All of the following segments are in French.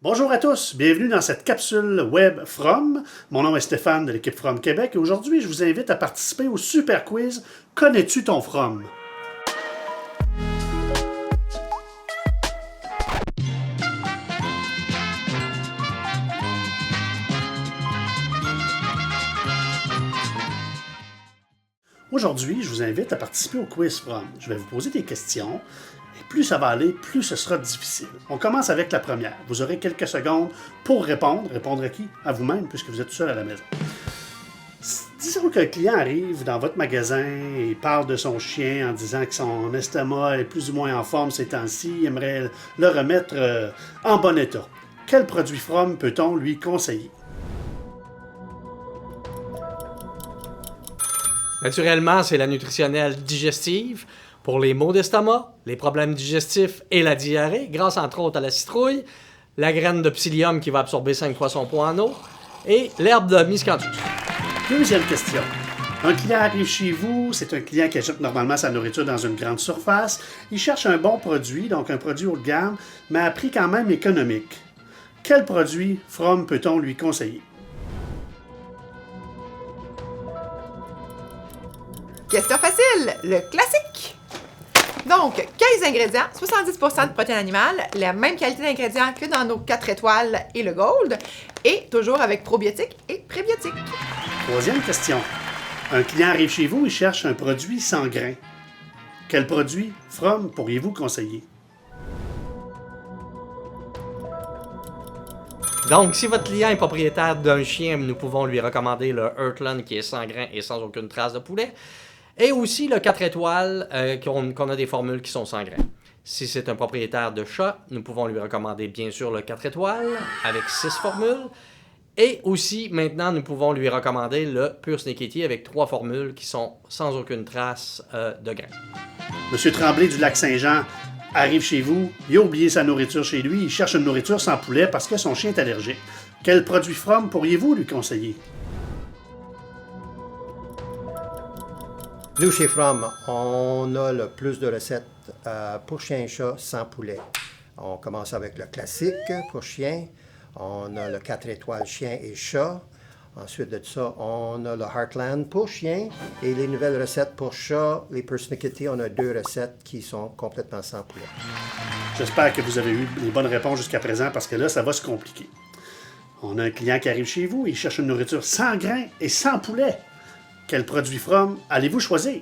Bonjour à tous, bienvenue dans cette capsule web From. Mon nom est Stéphane de l'équipe From Québec et aujourd'hui je vous invite à participer au super quiz Connais-tu ton From? Aujourd'hui, je vous invite à participer au quiz From. Je vais vous poser des questions et plus ça va aller, plus ce sera difficile. On commence avec la première. Vous aurez quelques secondes pour répondre. Répondre à qui? À vous-même, puisque vous êtes seul à la maison. Disons qu'un client arrive dans votre magasin et parle de son chien en disant que son estomac est plus ou moins en forme ces temps-ci, il aimerait le remettre en bon état. Quel produit From peut-on lui conseiller? Naturellement, c'est la nutritionnelle digestive pour les maux d'estomac, les problèmes digestifs et la diarrhée, grâce entre autres à la citrouille, la graine de psyllium qui va absorber 5 fois son poids en eau et l'herbe de miscanthus. Deuxième question. Un client arrive chez vous, c'est un client qui achète normalement sa nourriture dans une grande surface. Il cherche un bon produit, donc un produit haut de gamme, mais à prix quand même économique. Quel produit From peut-on lui conseiller? Question facile, le classique. Donc, 15 ingrédients, 70% de protéines animales, la même qualité d'ingrédients que dans nos 4 étoiles et le Gold, et toujours avec probiotiques et prébiotiques. Troisième question. Un client arrive chez vous et cherche un produit sans grains. Quel produit From pourriez-vous conseiller? Donc, si votre client est propriétaire d'un chien, nous pouvons lui recommander le Heartland qui est sans grains et sans aucune trace de poulet. Et aussi le 4 étoiles, qu'on a des formules qui sont sans grains. Si c'est un propriétaire de chat, nous pouvons lui recommander bien sûr le 4 étoiles avec 6 formules. Et aussi, maintenant, nous pouvons lui recommander le Pure Snickety avec 3 formules qui sont sans aucune trace de grains. Monsieur Tremblay du Lac-Saint-Jean arrive chez vous, il a oublié sa nourriture chez lui, il cherche une nourriture sans poulet parce que son chien est allergique. Quel produit From pourriez-vous lui conseiller? Nous, chez From, on a le plus de recettes pour chien et chat sans poulet. On commence avec le classique pour chien. On a le 4 étoiles chien et chat. Ensuite de ça, on a le Heartland pour chien. Et les nouvelles recettes pour chat, les Pure Snickety, on a 2 recettes qui sont complètement sans poulet. J'espère que vous avez eu les bonnes réponses jusqu'à présent parce que là, ça va se compliquer. On a un client qui arrive chez vous, il cherche une nourriture sans grains et sans poulet. Quel produit From allez-vous choisir?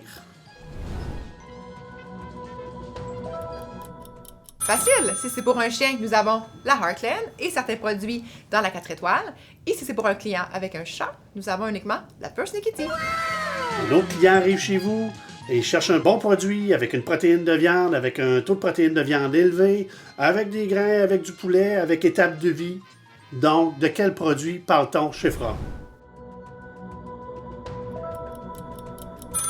Facile, si c'est pour un chien, nous avons la Heartland et certains produits dans la 4 étoiles. Et si c'est pour un client avec un chat, nous avons uniquement la Pure Snickety. Un autre client arrive chez vous et il cherche un bon produit avec une protéine de viande, avec un taux de protéine de viande élevé, avec des grains, avec du poulet, avec étape de vie. Donc, de quel produit parle-t-on chez From?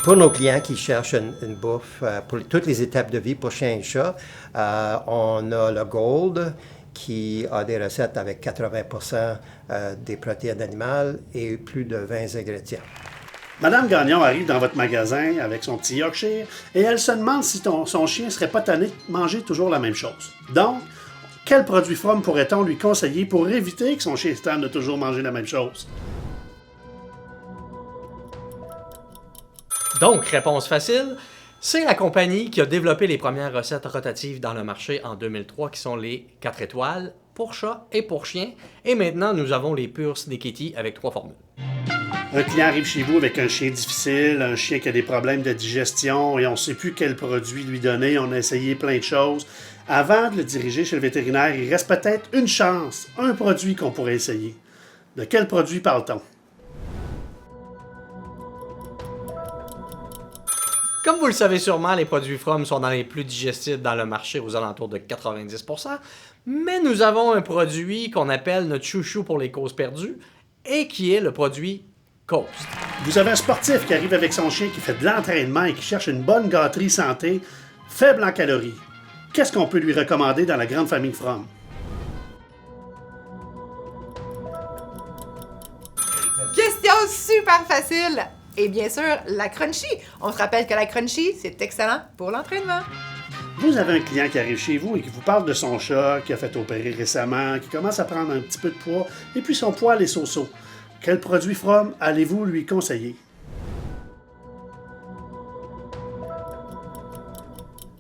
Pour nos clients qui cherchent une bouffe pour toutes les étapes de vie pour chien et chat, on a le Gold qui a des recettes avec 80% des protéines animales et plus de 20 ingrédients. Madame Gagnon arrive dans votre magasin avec son petit Yorkshire et elle se demande si son chien serait pas tanné de manger toujours la même chose. Donc, quel produit From pourrait-on lui conseiller pour éviter que son chien se tanne de toujours manger la même chose? Donc, réponse facile, c'est la compagnie qui a développé les premières recettes rotatives dans le marché en 2003, qui sont les 4 étoiles pour chat et pour chien. Et maintenant, nous avons les Pure Snickety avec 3 formules. Un client arrive chez vous avec un chien difficile, un chien qui a des problèmes de digestion et on ne sait plus quel produit lui donner. On a essayé plein de choses. Avant de le diriger chez le vétérinaire, il reste peut-être une chance, un produit qu'on pourrait essayer. De quel produit parle-t-on? Comme vous le savez sûrement, les produits From sont dans les plus digestifs dans le marché aux alentours de 90%, mais nous avons un produit qu'on appelle notre chouchou pour les causes perdues et qui est le produit Coast. Vous avez un sportif qui arrive avec son chien qui fait de l'entraînement et qui cherche une bonne gâterie santé, faible en calories. Qu'est-ce qu'on peut lui recommander dans la grande famille From? Question super facile. Et bien sûr, la Crunchy. On se rappelle que la Crunchy, c'est excellent pour l'entraînement. Vous avez un client qui arrive chez vous et qui vous parle de son chat, qui a fait opérer récemment, qui commence à prendre un petit peu de poids, et puis son poil est so-so. Quel produit From allez-vous lui conseiller?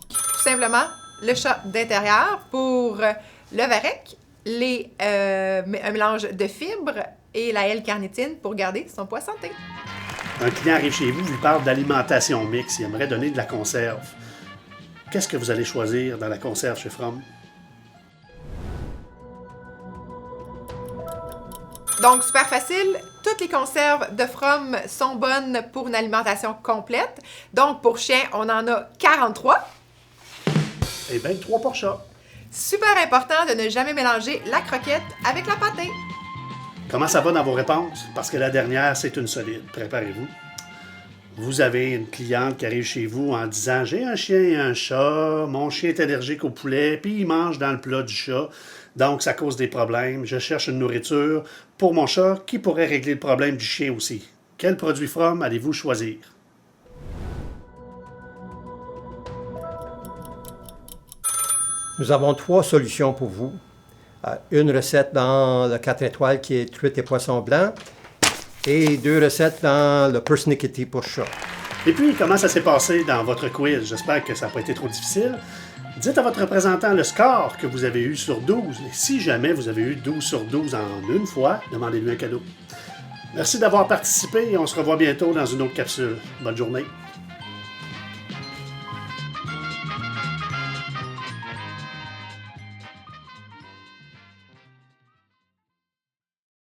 Tout simplement, le chat d'intérieur pour le varech, un mélange de fibres et la L-carnitine pour garder son poids santé. Un client arrive chez vous, lui parle d'alimentation mixte, il aimerait donner de la conserve. Qu'est-ce que vous allez choisir dans la conserve chez From? Donc, super facile. Toutes les conserves de From sont bonnes pour une alimentation complète. Donc, pour chien, on en a 43. Eh bien, 3 pour chat. Super important de ne jamais mélanger la croquette avec la pâtée. Comment ça va dans vos réponses? Parce que la dernière, c'est une solide. Préparez-vous. Vous avez une cliente qui arrive chez vous en disant « J'ai un chien et un chat, mon chien est allergique au poulet, puis il mange dans le plat du chat, donc ça cause des problèmes. Je cherche une nourriture pour mon chat qui pourrait régler le problème du chien aussi. Quel produit From allez-vous choisir? » Nous avons 3 solutions pour vous. Une recette dans le 4 étoiles qui est truite et poisson blanc et 2 recettes dans le Persnickety pour chat. Et puis, comment ça s'est passé dans votre quiz? J'espère que ça n'a pas été trop difficile. Dites à votre représentant le score que vous avez eu sur 12. Et si jamais vous avez eu 12 sur 12 en une fois, demandez-lui un cadeau. Merci d'avoir participé et on se revoit bientôt dans une autre capsule. Bonne journée.